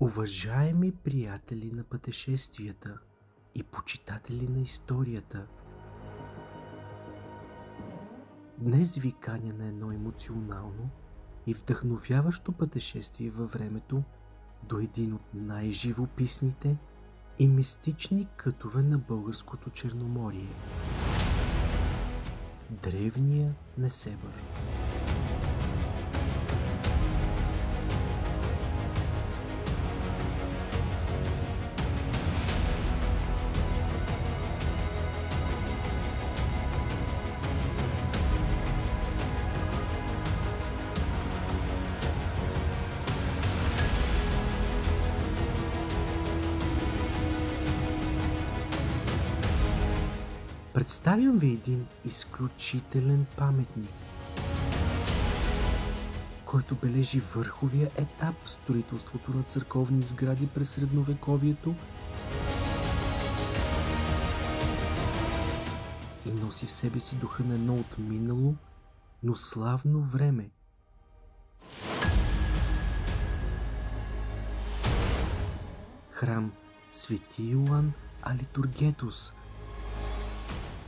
Уважаеми приятели на пътешествията и почитатели на историята, днес ви каня на едно емоционално и вдъхновяващо пътешествие във времето до един от най-живописните и мистични кътове на българското Черноморие – древния Несебър. Представям ви един изключителен паметник, който бележи върховия етап в строителството на църковни сгради през средновековието и носи в себе си духа на едно отминало, но славно време. Храм Свети Йоан Алитургетус,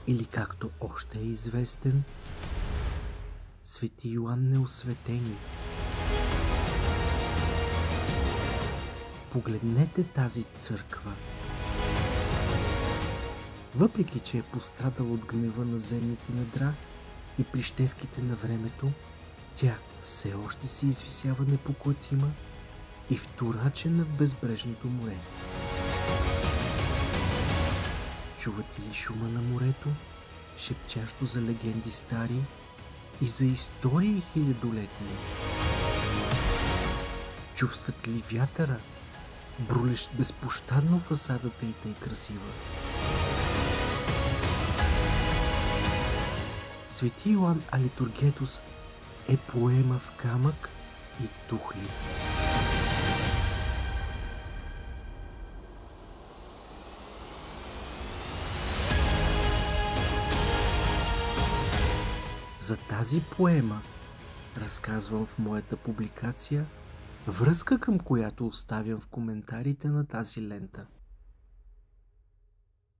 или както още е известен, Свети Йоан Неосветени. Погледнете тази църква. Въпреки че е пострадала от гнева на земните недра и прищевките на времето, тя все още се извисява непоклатима и вторачена в безбрежното море. Чувате ли шума на морето, шепчащо за легенди стари и за истории хилядолетни? Чувствате ли вятъра, брулещ безпощадно фасадата и тъй красива? Свети Йоан Алитургетус е поема в камък и тухли. За тази поема разказвам в моята публикация, връзка към която оставям в коментарите на тази лента.